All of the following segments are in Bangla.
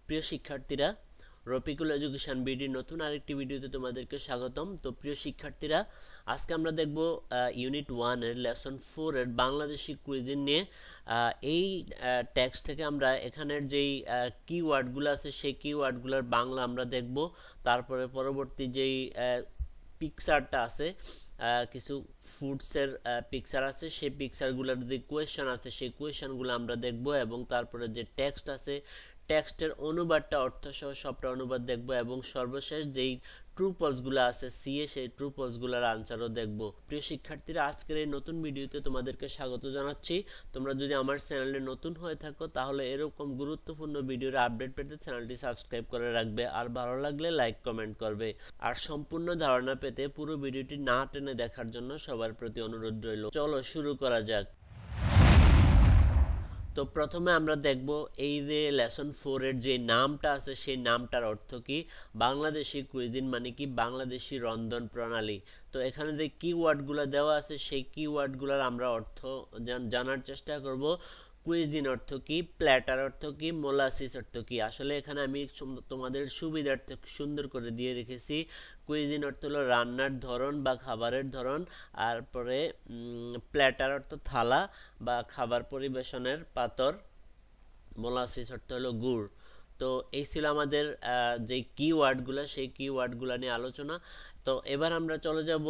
প্রিয় শিক্ষার্থীরা, রফিকুল এডুকেশন বিডির নতুন আরেকটি ভিডিওতে তোমাদেরকে স্বাগতম। তো প্রিয় শিক্ষার্থীরা, আজকে আমরা দেখব ইউনিট 1 এর লেসন 4 এর বাংলাদেশি কুইজিন নিয়ে। এই টেক্সট থেকে আমরা এখানের যেই কিওয়ার্ডগুলো আছে সেই কিওয়ার্ডগুলোর বাংলা আমরা দেখব। তারপরে পরবর্তী যেই পিকচারটা আছে, কিছু ফুডসের পিকচার আছে, সেই পিকচারগুলোর যে কোয়েশ্চেন আছে সেই কোয়েশ্চেনগুলো আমরা দেখব, এবং তারপরে যে টেক্সট আছে টেক্সটের অনুবাদটা অর্থসহ সবটা অনুবাদ দেখব, এবং সর্বশেষ যেই ট্রু পলসগুলো আছে সিএ সেই ট্রু পলসগুলোর আনসারও দেখব। প্রিয় শিক্ষার্থীরা, আজকের এই নতুন ভিডিওতে তোমাদেরকে স্বাগত জানাচ্ছি। তোমরা যদি আমার চ্যানেলে নতুন হয়ে থাকো তাহলে এরকম গুরুত্বপূর্ণ ভিডিওর আপডেট পেতে চ্যানেলটি সাবস্ক্রাইব করে রাখবে, আর ভালো লাগলে লাইক কমেন্ট করবে। আর সম্পূর্ণ ধারণা পেতে পুরো ভিডিওটি না টেনে দেখার জন্য সবার প্রতি অনুরোধ রইল। চলো শুরু করা যাক। তো প্রথমে আমরা দেখব এই যে লেসন 4 এর যে নামটা আছে সেই নামটার অর্থ কি। বাংলাদেশি কুইজিন মানে কি বাংলাদেশি রন্ধন প্রণালী। তো এখানে যে কিওয়ার্ডগুলো দেওয়া আছে সেই কিওয়ার্ডগুলোর আমরা অর্থ জানার চেষ্টা করব। কুইজিন অর্থ কি, প্ল্যাটার অর্থ কি, মোলাসিস অর্থ কি। আসলে এখানে আমি তোমাদের সুবিধার্থে সুন্দর করে দিয়ে রেখেছি। কুইজিন অর্থ হলো রান্নার ধরন বা খাবারের ধরন, আর পরে প্ল্যাটার অর্থ থালা বা খাবার পরিবেশনের পাত্র, মোলাসিস অর্থ হলো গুড়। তো এই ছিল আমাদের যে কিওয়ার্ডগুলো সেই কিওয়ার্ডগুলো নিয়ে আলোচনা। তো এবার আমরা চলে যাব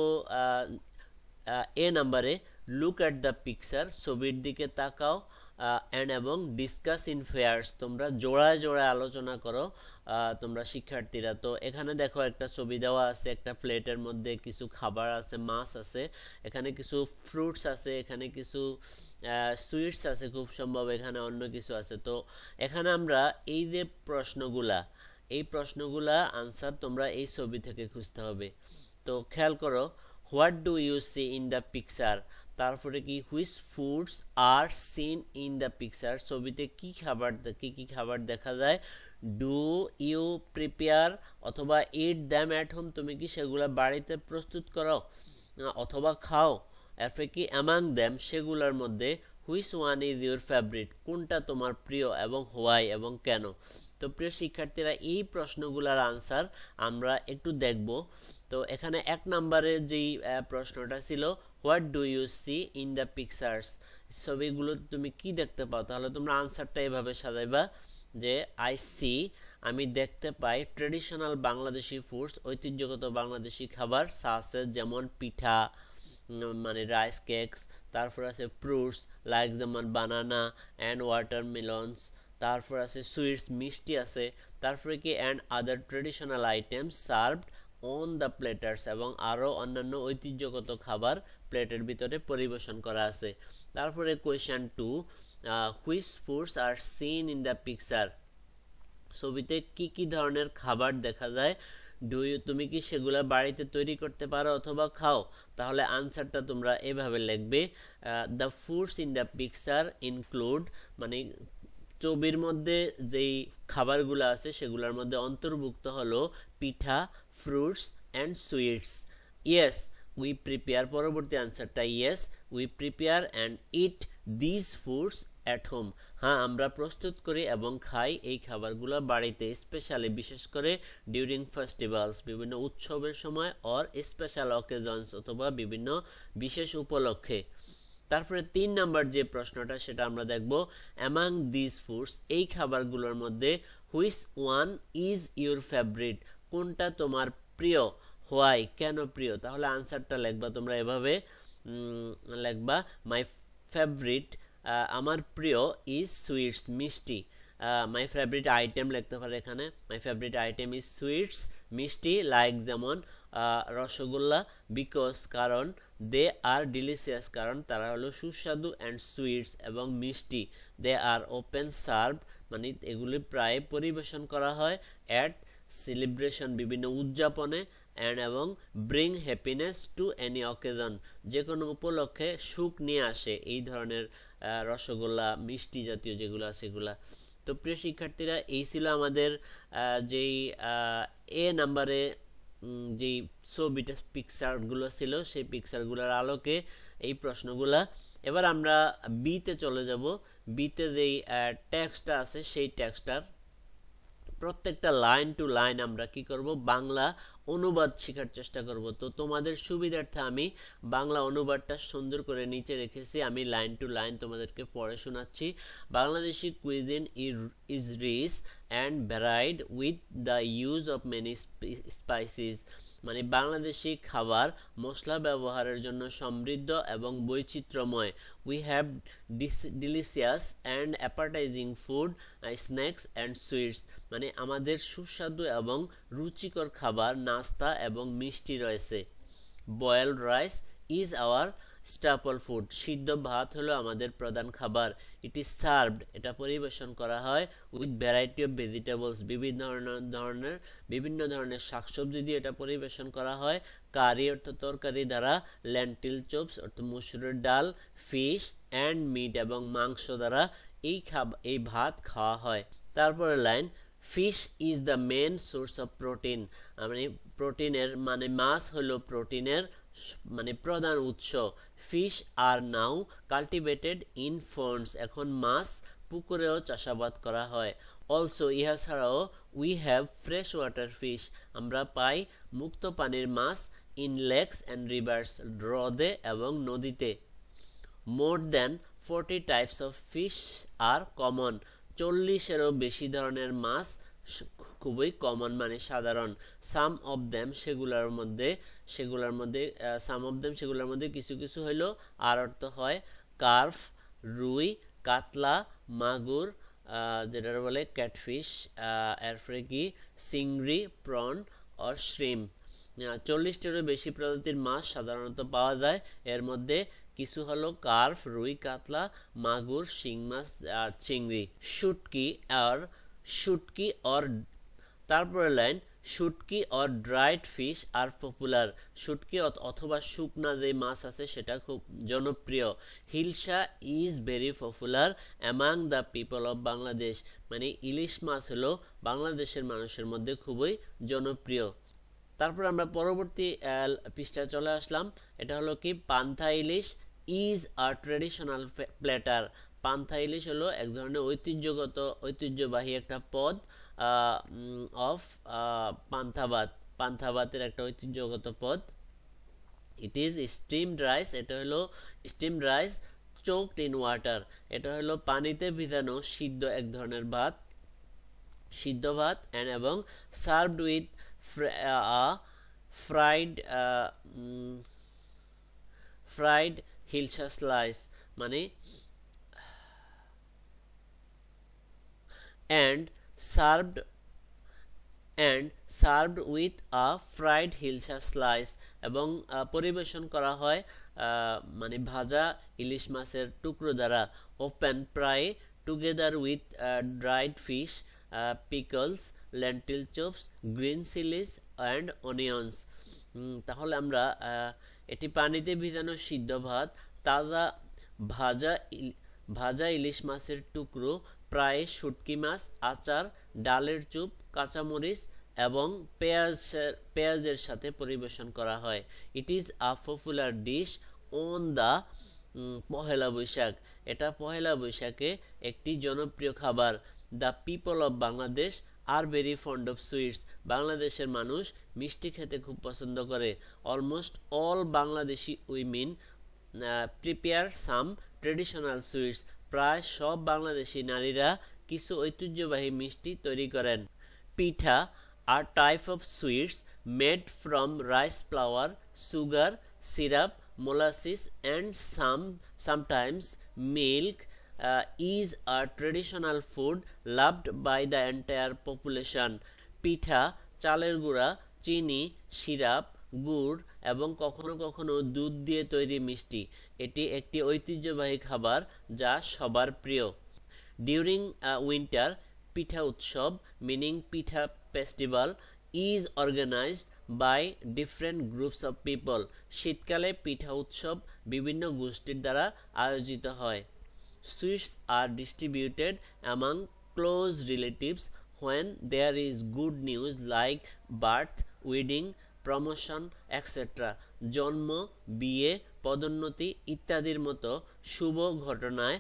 এ নাম্বারে। লুক অ্যাট দ্য পিকচার, ছবির দিকে তাকাও, অ্যান্ড এবং ডিসকাস ইন পেয়ার্স, তোমরা জোড়ায় জোড়ায় আলোচনা করো তোমরা শিক্ষার্থীরা। তো এখানে দেখো একটা ছবি দেওয়া আছে, একটা প্লেটের মধ্যে কিছু খাবার আছে, মাছ আছে, এখানে কিছু ফ্রুটস আছে, এখানে কিছু সুইটস আছে, খুব সম্ভব এখানে অন্য কিছু আছে। তো এখানে আমরা এই যে এই প্রশ্নগুলা আনসার তোমরা এই ছবি থেকে খুঁজতে হবে। তো খেয়াল করো, what do you see in the picture, তারপরে কি which foods are seen in the picture, ছবিতে কি খাবার দেখা যায়। ডু ইউ প্রিপেয়ার অথবা ইট দ্যাম অ্যাট হোম, তুমি কি সেগুলো বাড়িতে প্রস্তুত করো অথবা খাও। এরপরে কি অ্যামাং দ্যাম, সেগুলোর মধ্যে which one is your favourite, কোনটা তোমার প্রিয় এবং হোয়াই এবং কেন। তো প্রিয় শিক্ষার্থীরা, এই প্রশ্নগুলোর আনসার আমরা একটু দেখব। তো এখানে এক নম্বরে যেই প্রশ্নটা ছিল, what do you see in the pictures, ছবিগুলো তুমি কি দেখতে পাও, তাহলে তোমরা আনসারটা এভাবে সাজাইবা যে আই সি, আমি দেখতে পাই ট্রেডিশনাল বাংলাদেশি ফুডস, ঐতিহ্যগত বাংলাদেশি খাবার, সাসেস যেমন পিঠা মানে রাইস কেকস, তারপর আছে ফ্রুটস লাইক যেমন বানানা অ্যান্ড ওয়াটারমেলনস, তারপর আছে সুইটস মিষ্টি আছে, তারপরে কি and other traditional items served on the platters, এবং আরও অন্যান্য ঐতিহ্যগত খাবার প্লেটের ভিতরে পরিবেশন করা আছে। তারপরে question 2, which foods are seen in the picture, ছবিতে কি কি ধরনের খাবার দেখা যায়। তুমি কি সেগুলো বাড়িতে তৈরি করতে পারো অথবা খাও, তাহলে আনসারটা তোমরা এভাবে লিখবে, the foods in the picture include, মানে ছবির মধ্যে যেই খাবারগুলো আছে সেগুলোর মধ্যে অন্তর্ভুক্ত হলো পিঠা, fruits and sweets. Yes we prepare, পরবর্তী আনসারটা yes we prepare and eat this foods at home, হ্যাঁ আমরা প্রস্তুত করি এবং খাই এই খাবারগুলো বাড়িতে, স্পেশালি বিশেষ করে ডিউরিং ফেস্টিভ্যালস, বিভিন্ন উৎসবের সময়, অর স্পেশাল অকেজনস অথবা বিভিন্ন বিশেষ উপলক্ষে। তারপরে 3 নাম্বার যে প্রশ্নটা সেটা আমরা দেখব, অ্যামাং দিস ফুডস, এই খাবারগুলোর মধ্যে which one is your favourite, কোনটা তোমার প্রিয়, হোয়াই কেন প্রিয়। তাহলে আনসারটা লিখবা তোমরা এভাবে লিখবা, মাই ফেভারিট, আমার প্রিয়, ইজ সুইটস মিষ্টি। মাই ফেভারিট আইটেম লিখতে পারে এখানে, my favourite item is sweets মিষ্টি, লাইক যেমন রসগোল্লা, বিকজ কারণ, দে আর ডিলিশিয়াস কারণ তারা হলো সুস্বাদু, অ্যান্ড সুইটস এবং মিষ্টি, দে আর ওপেন সার্ভ মানে এগুলি প্রায় পরিবেশন করা হয়, অ্যাট সেলিব্রেশন বিভিন্ন উদযাপনে, অ্যান্ড এবং ব্রিং হ্যাপিনেস টু এনি অকেজন যে কোনো উপলক্ষে সুখ নিয়ে আসে এই ধরনের রসগোল্লা মিষ্টি জাতীয় যেগুলো সেগুলা। তো প্রিয় শিক্ষার্থীরা, এই ছিল আমাদের যেই এ নাম্বারে যেই ছবিটা পিকচারগুলো ছিল সেই পিকচারগুলোর আলোকে এই প্রশ্নগুলা। এবার আমরা বিতে চলে যাব। বিতে যেই টেক্সটটা আছে সেই টেক্সটটার প্রত্যেকটা লাইন টু লাইন আমরা কি করব, বাংলা অনুবাদ শেখার চেষ্টা করব। তো তোমাদের সুবিধার্থে আমি বাংলা অনুবাদটা সুন্দর করে নিচে রেখেছি, আমি লাইন টু লাইন তোমাদেরকে পড়ে শোনাচ্ছি। Bangladeshi cuisine is rich and varied with the use of many spices. মানে বাংলাদেশি খাবার মশলা ব্যবহারের জন্য সমৃদ্ধ এবং বৈচিত্র্যময়। We have delicious and appetising food, snacks and sweets. মানে আমাদের সুস্বাদু এবং রুচিকর খাবার, নাস্তা এবং মিষ্টি রয়েছে। Boiled rice is our staple food. সিদ্ধ ভাত হলো আমাদের প্রধান খাবার। ইট ইজ সার্ভড, এটা পরিবেশন করা হয় উইথ ভ্যারাইটি অফ ভেজিটেবলস, বিভিন্ন ধরনের শাকসবজি দিয়ে এটা পরিবেশন করা হয়। কারি অর্থ তরকারি দ্বারা, ল্যান্টিল চপস অর্থ মসুরের ডাল, ফিশ অ্যান্ড মিট এবং মাংস দ্বারা এই ভাত খাওয়া হয়। তারপরে line, fish is the main source of protein. মানে প্রোটিনের মানে মাছ হলো প্রোটিনের মানে প্রধান উৎস। Fish are now cultivated in ponds, এখন মাছ পুকুরেও চাষাবাদ করা হয়। অলসো ইহা ছাড়াও we have fresh water fish, আমরা পাই মুক্ত পানির মাছ ইন লেকস অ্যান্ড রিভার্স, হ্রদে এবং নদীতে। More than 40 types of fish are common, 40-এরও বেশি ধরনের মাছ খুবই কমন মানে সাধারণ। সাম অফ দেম সেগুলোর মধ্যে কিছু কিছু হইলো আর অর্থ হয় কার্প, রুই, কাতলা, মাগুর, যেটা বলে ক্যাটফিশ, এরপরে কি চিংড়ি, প্রন অর শ্রিম। 40-টিরও বেশি প্রজাতির মাছ সাধারণত পাওয়া যায়। এর মধ্যে কিছু হলো কার্প, রুই, কাতলা, মাগুর, শিং মাছ আর চিংড়ি। শুটকি অর তারপরে line, shutki or dried fish are popular. শুটকি অথবা শুকনা যে মাছ আছে সেটা খুব জনপ্রিয়। Hilsa is very popular among the people of Bangladesh. মানে ইলিশ মাছ হলো বাংলাদেশের মানুষের মধ্যে খুবই জনপ্রিয়। তারপর আমরা পরবর্তী পৃষ্ঠায় চলে আসলাম। এটা হলো কি, পান্থা ইলিশ ইজ আ ট্রেডিশনাল প্ল্যাটার। পান্থা ইলিশ হলো এক ধরনের ঐতিহ্যবাহী একটা পদ অফ পান্থাভাতের একটা ঐতিহ্যগত পদ। ইট ইজ স্টিমড রাইস, এটা হলো স্টিমড রাইস চোকড ইন ওয়াটার, এটা হলো পানিতে ভিজানো সিদ্ধ এক ধরনের সিদ্ধ ভাত এবং served with fried hilsa slice. মানে and served with a fried hilsa slice এবং পরিবেশন করা হয় মানে ভাজা ইলিশ মাছের টুকরো দ্বারা। Open fry together with dried fish, pickles, lentil chops, green Chillies and onions. তাহলে আমরা এটি পানিতে ভিজানো সিদ্ধ ভাত, তাজা ভাজা ইলিশ মাছের টুকরো, প্রায় শুটকি মাছ, আচার, ডালের চুপ, কাঁচামরিচ এবং পেঁয়াজের সাথে পরিবেশন করা হয়। It is a popular dish on the Pohela Boishakh, এটা পহেলা বৈশাখে একটি জনপ্রিয় খাবার। The people of Bangladesh are very fond of sweets, বাংলাদেশের মানুষ মিষ্টি খেতে খুব পছন্দ করে। Almost all Bangladeshi women prepare some traditional sweets, প্রায় সব বাংলাদেশি নারীরা কিছু ঐতিহ্যবাহী মিষ্টি তৈরি করেন। Pitha are type of sweets made from rice flour, sugar, syrup, molasses and sometimes milk is a traditional food loved by the entire population. পিঠা, চালের গুঁড়া, চিনি, সিরাপ, গুড় এবং কখনো কখনো দুধ দিয়ে তৈরি মিষ্টি, এটি একটি ঐতিহ্যবাহী খাবার যা সবার প্রিয়। During winter, pitha utsab meaning pitha festival is organised by different groups of people, শীতকালে পিঠা উৎসব বিভিন্ন গোষ্ঠীর দ্বারা আয়োজিত হয়। Sweets are distributed among close relatives when there is good news like birth, wedding, promotion etcetera, জন্ম, বিয়ে, পদোন্নতি ইত্যাদির মতো শুভ ঘটনায়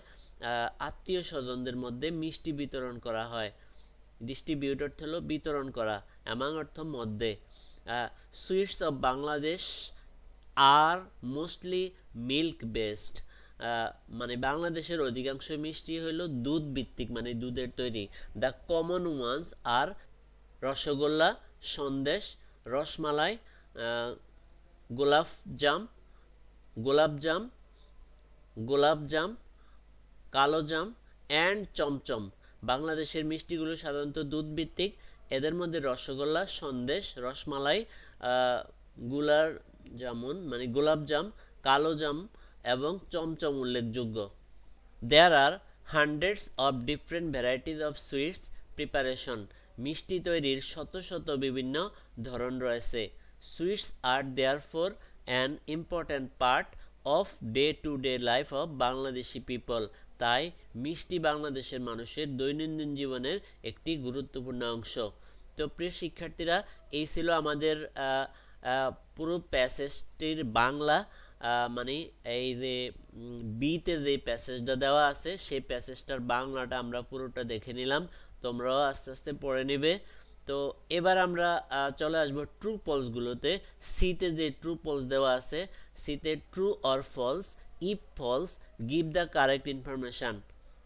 আত্মীয় স্বজনদের মধ্যে মিষ্টি বিতরণ করা হয়। ডিস্ট্রিবিউট অর্থ হলো বিতরণ করা, অ্যামাং অর্থ মধ্যে। Sweets of Bangladesh are mostly milk based, মানে বাংলাদেশের অধিকাংশ মিষ্টি হইল দুধ ভিত্তিক, মানে দুধের তৈরি। The common ones are rasgulla, sandesh, rasmalai, golapjam golapjam golapjam kalojam and chomchom. বাংলাদেশের মিষ্টিগুলো সাধারণত দুধ ভিত্তিক, এদের মধ্যে রসগোল্লা, সন্দেশ, রসমালাই, গুলার জামুন মানে গোলাপজাম, কালোজাম এবং চমচম উল্লেখযোগ্য। There are hundreds of different varieties of sweets preparation, মিষ্টি তৈরির শত শত বিভিন্ন ধরন রয়েছে। Sweets are therefore an important part of day to day life of Bangladeshi people, তাই মিষ্টি বাংলাদেশের মানুষের দৈনন্দিন জীবনের একটি গুরুত্বপূর্ণ অংশ। তো প্রিয় শিক্ষার্থীরা, এই ছিল আমাদের পুরো প্যাসেজটির বাংলা, মানে এই যে বিতে যে প্যাসেজটা দেওয়া আছে সেই প্যাসেজটার বাংলাটা আমরা পুরোটা দেখে নিলাম, তোমরাও আস্তে আস্তে পড়ে নেবে। তো এবার আমরা চলে আসবো ট্রু পলসগুলোতে। সিতে যে ট্রু পলস দেওয়া আছে, সিতে true or false, if false give the correct information.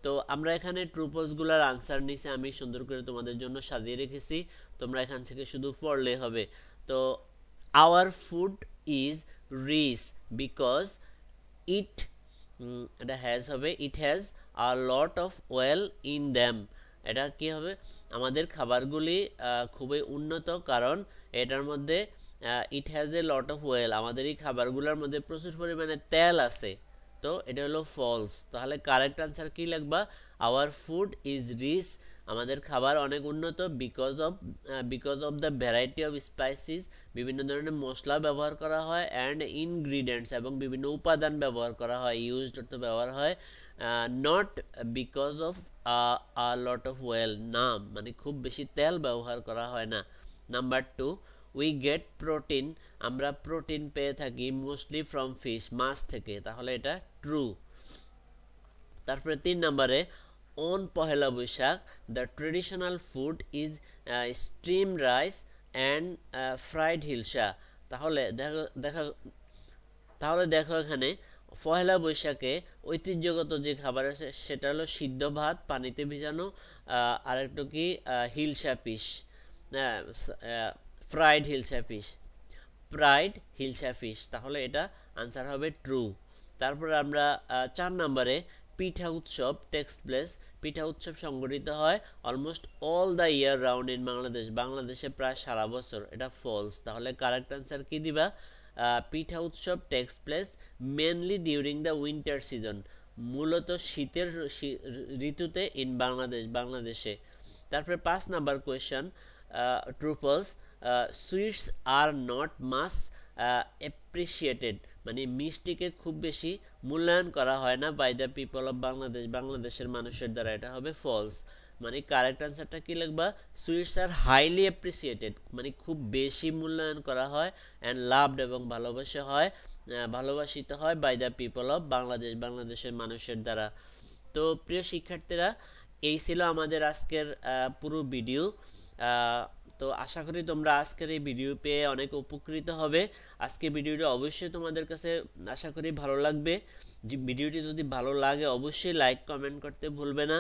তো আমরা এখানে ট্রু পলসগুলোর আনসার নিচে আমি সুন্দর করে তোমাদের জন্য সাজিয়ে রেখেছি, তোমরা এখান থেকে শুধু পড়লে হবে। তো our food is rich because it এটা হ্যাজ হবে, it has a lot of oil in them. এটা কি হবে, আমাদের খাবারগুলি খুবই উন্নত কারণ এটার মধ্যে it has a lot of well, আমাদের এই খাবারগুলোর মধ্যে প্রচুর পরিমাণে তেল আছে। তো এটা হলো ফলস, তাহলে কারেক্ট আনসার কি লিখবা, আওয়ার ফুড ইজ রিচ, আমাদের খাবার অনেক উন্নত, because of the variety of spices, বিভিন্ন ধরনের মশলা ব্যবহার করা হয়, অ্যান্ড ইনগ্রিডিয়েন্টস এবং বিভিন্ন উপাদান ব্যবহার করা হয়, ইউজড অর্থ ব্যবহার হয়, not because of a lot of well, না মানে খুব বেশি তেল ব্যবহার করা হয় না। নাম্বার 2, উই গেট প্রোটিন, আমরা প্রোটিন পেয়ে থাকি মোস্টলি ফ্রম ফিশ, মাছ থেকে, তাহলে এটা ট্রু। তারপরে 3 নম্বরে, on Pohela Boishakh the traditional food is steam rice and fried hilsa, তাহলে দেখো এখানে পহেলা বৈশাখে ঐতিহ্যগত যে খাবার আছে সেটা হলো সিদ্ধ ভাত, পানিতে ভিজানো, আর একটু কি hilsa fish, fried hilsa fish, তাহলে এটা আনসার হবে ট্রু। তারপরে আমরা 4 নম্বরে, পিঠা উৎসব টেক্স প্লেস, পিঠা উৎসব সংগঠিত হয় almost all the year round in Bangladesh, বাংলাদেশে প্রায় সারা বছর, এটা ফলস। তাহলে কারেক্ট আনসার কি দিবা, pitha utsab takes place mainly during the winter season, মূলত শীতের ঋতুতে ইন বাংলাদেশে। তারপরে 5 number question, true false, sweets are not much appreciated, মানে মিষ্টিকে খুব বেশি মূল্যায়ন করা হয় না by the people of Bangladesh, বাংলাদেশের মানুষের দ্বারা, এটা হবে ফলস। মানে কারেক্ট আনসারটা কি লিখবা, সুইটস আর হাইলি অ্যাপ্রিসিয়েটেড, মানে খুব বেশি মূল্যায়ন করা হয়, অ্যান্ড লাভড এবং ভালোবাসিত হয় by the people of Bangladesh, বাংলাদেশের মানুষের দ্বারা। তো প্রিয় শিক্ষার্থীরা, এই ছিল আমাদের আজকের পুরো ভিডিও। তো আশা করি তোমরা আজকের এই ভিডিও পেয়ে অনেক উপকৃত হবে। আজকে ভিডিওটি অবশ্যই তোমাদের কাছে আশা করি ভালো লাগবে। যে ভিডিওটি যদি ভালো লাগে অবশ্যই লাইক কমেন্ট করতে ভুলবে না।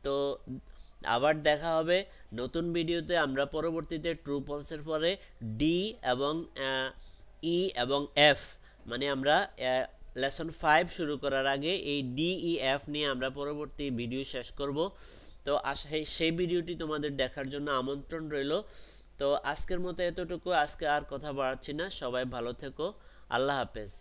তো আবার দেখা হবে নতুন ভিডিওতে। আমরা পরবর্তীতে ট্রু ফলসের পরে ডি এবং ই এবং এফ, মানে আমরা লেসন 5 শুরু করার আগে এই DEF নিয়ে আমরা পরবর্তী ভিডিও শেষ করব। তো সেই ভিডিওটি তোমাদের দেখার জন্য আমন্ত্রণ রইল। তো আজকের মতো এতটুকু, আজকে আর কথা বাড়াচ্ছি না, সবাই ভালো থেকো, আল্লাহ হাফেজ।